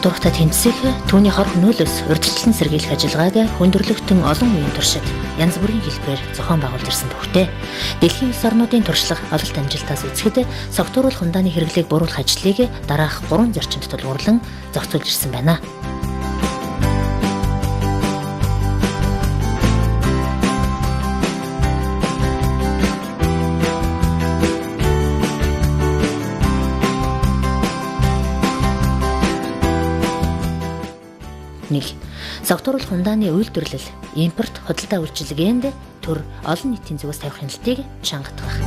согтуурахтай тэмцэх түүний хор хөнөөлөөс урьдчилан сэргийлэх ажиллагааг хүндрэлтэн олон үеийн туршид янз бүрийн хэлбэрээр зохион байгуулж ирсэн бөхтэй. Дэлхийн улс орнуудын туршлага ололт амжилтаас үзэхэд согтууруулах хундааны хэрэглээг бууруулах ажлыг дараах 3 зарчимд тулгуурлан зохицуулж ирсэн байна. Согтууруулах хундааны үйлдвэрлэл, импорт, худалдаа үйлчилгээнд төр олон нийтийн зүгээс тавих хяналтыг чангатгах.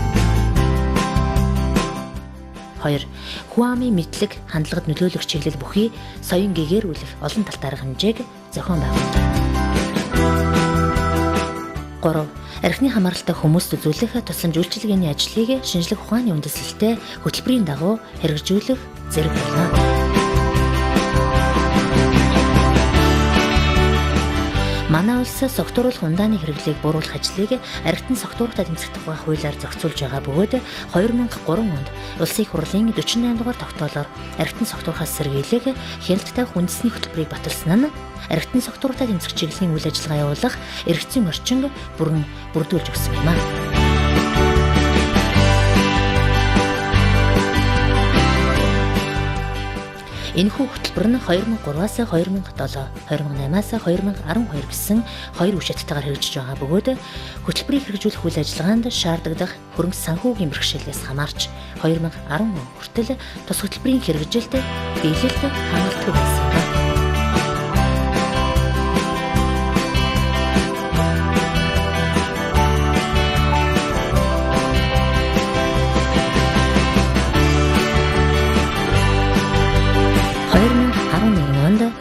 2. Хүн амын мэдлэг, хандлагад нөлөөлөх чиглэл бүхий соён гэгэрүүлэх олон талтай арга хэмжээг зохион байгуулдаг. 3. Архины хамааралтай хүмүүст үзүүлэх тусламж үйлчилгээний ажлыг шинжлэх ухааны үндэслэлтэй хөтөлбөрийн дагуу хэрэгжүүлэх зэрэг болно. Манай улс согтууруулах хундааны хэрэглээг бууруулах ажлыг архитан согтуурахтай тэмцэх тухай хуулиар зохицуулж байгаа бөгөөд 2003 онд Улсын их хурлын 48 дугаар тогтоолоор архитан согтуурахаас сэргийлэх хяналттай үндэсний хөтөлбөрийг баталсан нь архитан согтуурахтай тэмцэх чиглэлийн үйл ажиллагаа явуулах эргэцийн орчин бүрдүүлж өгсөн юм аа. Энэхүү хөтөлбөр нь 2003-аас 2007, 2008-аас 2012 гэсэн 2 үе шаттайгаар хэрэгжиж байгаа бөгөөд хөтөлбөрийг хэрэгжүүлэх үйл ажиллагаанд шаардлагатай хөрөнгө санхүүгийн бэрхшээлээс хамаарч 2010 он хүртэл тус хөтөлбөрийн хэрэгжилт биелэлт хангалтгүй байсан юм.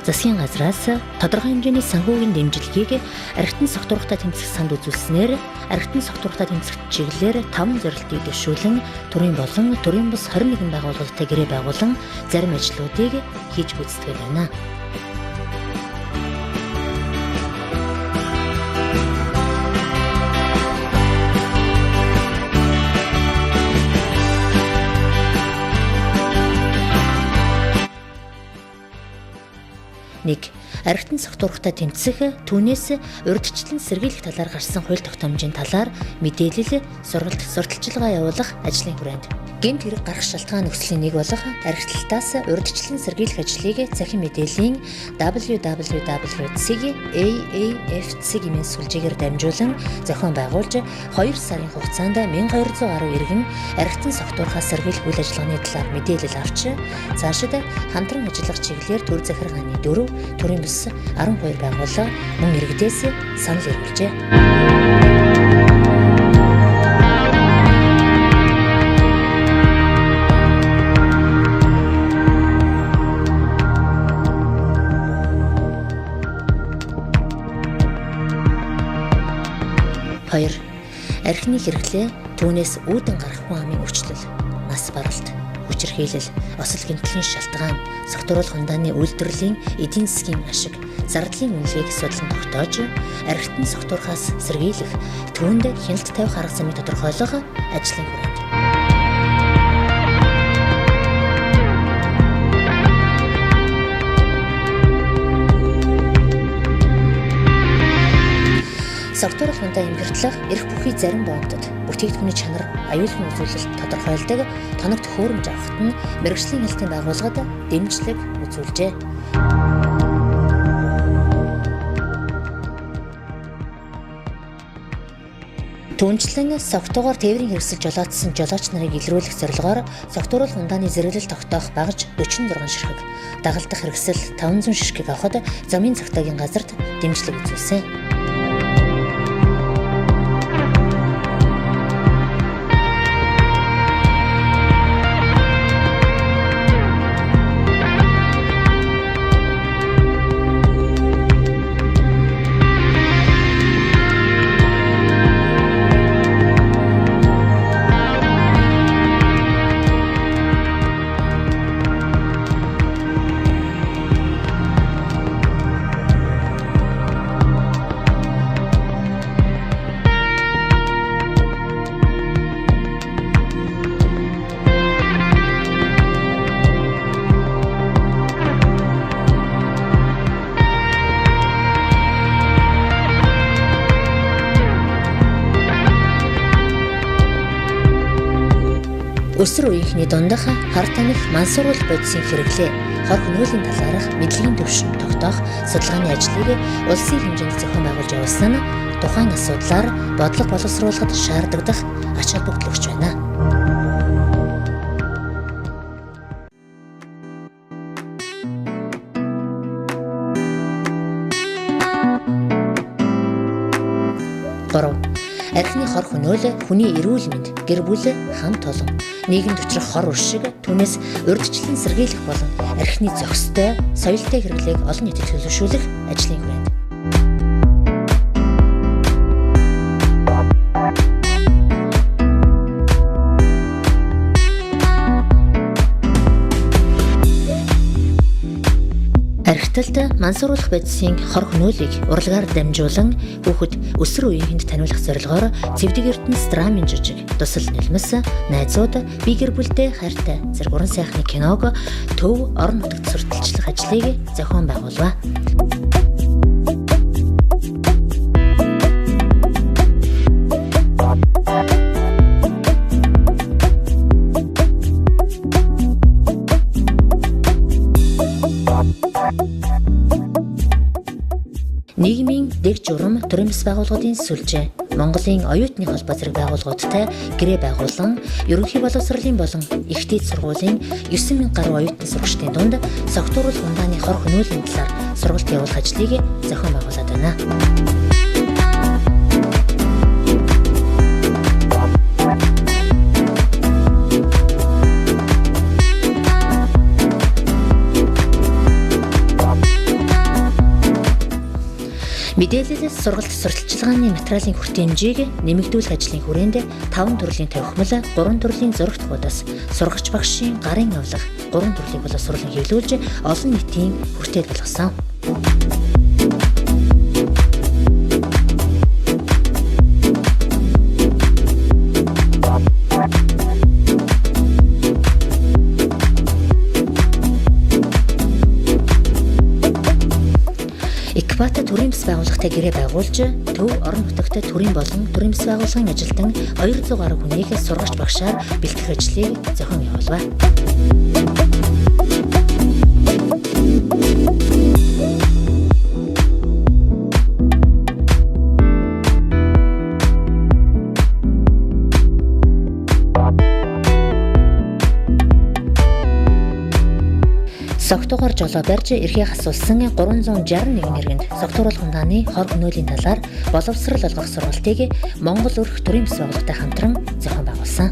Засгийн газраас тодорхой хэмжээний санхүүгийн дэмжлэгийг архитан согтуурахтай тэмцэх санд үзүүлснээр архитан согтуурахтай тэмцэх чиглэлээр 5 зорилтыг дэвшүүлэн төрийн болон төрийн бус 21 байгууллагатай гэрээ байгуулан зарим ажлуудыг хийж гүйцэтгэж байна. Архитан согтуурахтай тэмцэх түүнээс урьдчилан сэргийлэх талаар гарсан хууль тогтоомжийн талаар мэдээлэл, сурталчилгаа явуулах ажлын хүрээнд гэмт хэрэг гарах шалтгаан нөхцөлийн нэг болох архитектаас урьдчилан сэргийлэх ажлыг цахим мэдээллийн www.cig.aafc-ийн сүлжээгээр дамжуулан зохион байгуулж 2 сарын хугацаанд 1210 иргэн архитан согтуурахаас сэргийлэх үйл ажиллагааны талаар мэдээлэл авч цаашид хамтран ажиллах чиглэлээр төр захиргааны 4 төрийн бус 12 байгууллага мөн иргэдээс санал эргүүлжээ. Архины хэрэглээ түүнээс үүдэн гарах хүн амын өвчлөл, нас баралт, хүчирхийлэл, осол гэмтлийн шалтгаан, согтууруулах хундааны үйлдвэрлэлийн эдийн засгийн ашиг, зардлын үнэлгээг судлан тогтоож, архитан согтуурахаас сэргийлэх, түүнд хяналт тавих арга замыг тодорхойлох ажлын хүрээнд. Согтууруулах хундаа импортлох эрх бүхий зарим боомтод бүтээгдэхүүний чанар, аюулгүй үзүүлэлт тодорхойлдог тоногт хөөрөмж авахт нь мэргэжлийн хэлтийн байгууллагад дэмжлэг үзүүлжээ. Түүнчлэн согтуугаар тээврийн хэрэгсэл жолоодсон жолооч нарыг илрүүлэх зорилгоор согтууруулах хундааны зэрэглэл тогтоох багж 46 ширхэг, дагалдах хэрэгсэл 500 ширхэг авахд замын цагтаагийн газарт дэмжлэг үзүүлсэн. Өсвөр үеийнхний дундах хар тамхи мансууруулах бодисын хэрэглээ, хор хөнөөлийн талаарх мэдлэгийн түвшин тогтоох судалгааны ажлыг улсын хэмжээнд зохион байгуулж явуулсан нь тухайн асуудлаар бодлого боловсруулахад шаардлагадах ач холбогдол өгч байна. Архины хор хөнөөл хүний эрүүл мэнд, гэр бүл, хамт олон, нийгэмд учрах хор уршиг, түүнээс урьдчилан сэргийлэх болон архины зохистой, соёлтой хэрэглээг олон нийтэд төлөвшүүлэх ажлын хүрээнд. Архиталд мансууруулах бодисын хор хөнөөлийг урлагаар дамжуулан хүүхэд өсвөр үеийнхэнд таниулах зорилгоор цэвдэг эрдэнэс драмын жижиг, тусал нулимс, найзууд, бие гэр бүлтэй хайртай зэрэг уран сайхны киног төв орон нутагт сурталчлах ажлыг зохион байгуулав. Нийгмийн дэг журам төрийн бас байгууллагын сүлжээ, Монголын оюутны холбоо зэрэг байгууллагуудтай гэрээ байгуулан, ерөнхий боловсролын болон их дээд сургуулийн 9000 гаруй оюутны сурагчдын дунд согтууруулах ундааны хор хөнөөлийн талаар сургалт явуулах ажлыг зохион байгуулад байна. Мэдээлэл сургалт сурталчилгааны материалын хүртээмжийг нэмэгдүүлэх ажлын хүрээнд 5 төрлийн тавхимал, 3 төрлийн зурагт хуудас, сургач багшийн гарын авлага, 3 төрлийг боловсруулан хэвлүүлж олон нийтийн хүртээл болгосон. Эквата төрийн бас байгууллагатай гэрээ байгуулж, төв орон нутагт төрийн болон төрийн бас байгууллагын ажилтан 200 гаруй хүнийг сургагч багшаар бэлтгэх ажлыг зохион явуулав. Согтуугаар жолоо барьж эрхийг асуулсан 361 иргэнд согтууруулах ундааны хор хөнөөлийн талаар боловсрол олгох сургалтыг Монгол өрх төрийн бас байгууллагатай хамтран зохион байгуулсан.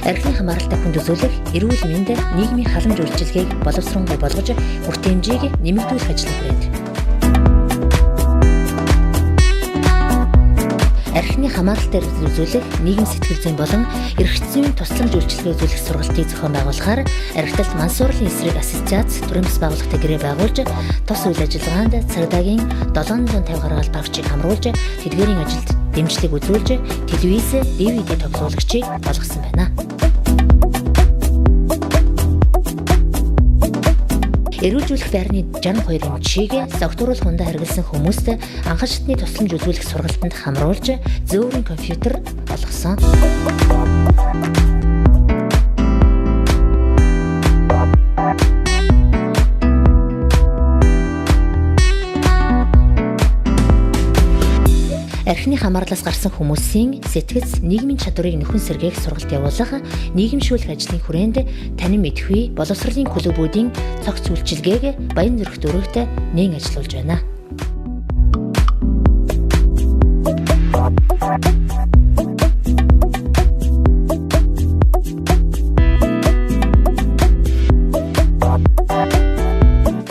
Архины хамааралтай хүнд үзүүлэх, эрүүл мэнд, нийгмийн халамж үйлчилгээг боловсронгуй болгож хүртээмжийг нэмэгдүүлэх ажлын хүрээнд. Архины хамааралтай үзүүлэх, нийгэм сэтгэл зүйн болон эрх зүйн тусламж үйлчилгээ үзүүлэх сургалтыг зохион байгуулахаар Архиталт мансууруулын эсрэг ассоциац төрийн бас байгууллагатай гэрээ байгуулж, тус үйл ажиллагаанд цагдаагийн 750 гаруй албаагчийг хамруулж, тэдгээрийн ажилд дэмжлэг үзүүлж, телевиз, DVD тоглуулагчийг болгосон байна. Эрүүлжүүлэх байрны 62 эмчийг согтууруулах ундаа хэрэгэлсэн хүмүүст анхан шатны тусламж үзүүлэх сургалтанд хамруулж, зөөврийн компьютер олгосон. Архины хамаарлаас гарсан хүмүүсийн сэтгэц, нийгмийн чадварыг нөхөн сэргээх сургалт явуулах, нийгэмшүүлэх ажлын хүрээнд танин мэдхүй боловсролын клубүүдийн цогц үйлчилгээг Баянзүрх дүүрэгт нээн ажиллуулж байна.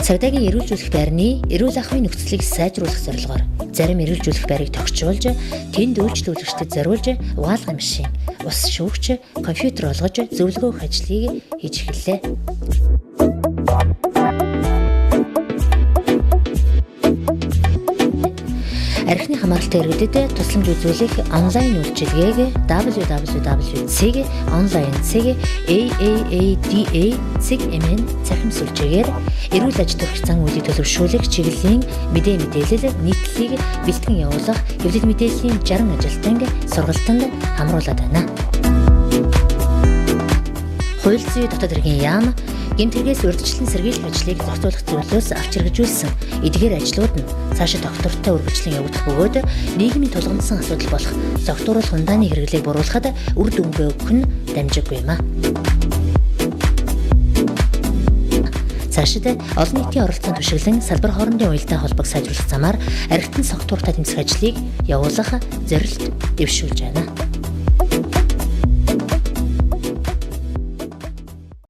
Цагдаагийн эрүүлжүүлэх байрны эрүүл ахуйн нөхцөлийг сайжруулах зорилгоор зарим эрүүлжүүлэх байрыг тогтчуулж, тэнд үйлчлүүлэгчдэд зориулж угаалгын машин, ус шүүгч, компьютер олгож зөвлөгөө өгөх ажлыг хийж эхэллээ. Архины хамааралтай иргэдэд тусламж үзүүлэх онлайн үйлчилгээг www.online.aada.mn цахим сүлжээгээр эрүүл аж төрх зан үйлийг төлөвшүүлэх чиглэлийн мэдээлэл нийтлэлийг бэлтгэн явуулах хэвлэл мэдээллийн 60 ажилтныг сургалтанд хамруулад байна. Хууль зүйн дотоод хэргийн яам гэмтэргээс урьдчилан сэргийлэх ажлыг зохицуулах зөвлөлөөс авч хэрэгжүүлсэн эдгээр ажлууд нь цаашид доктортой үргэлжлэн явагдах бөгөөд нийгмийн тулгамдсан асуудал болох зохицуулах хундааны хэрэглээг бууруулахад үр дүнгээ өгөх нь дамжиггүй юм а. Цаашид олон нийтийн оролцоонд түшиглэн салбар хоорондын уялдаа холбоог сайжруулах замаар архитын согтууртай тэмцэх ажлыг явуулах зорилт дэвшүүлж байна.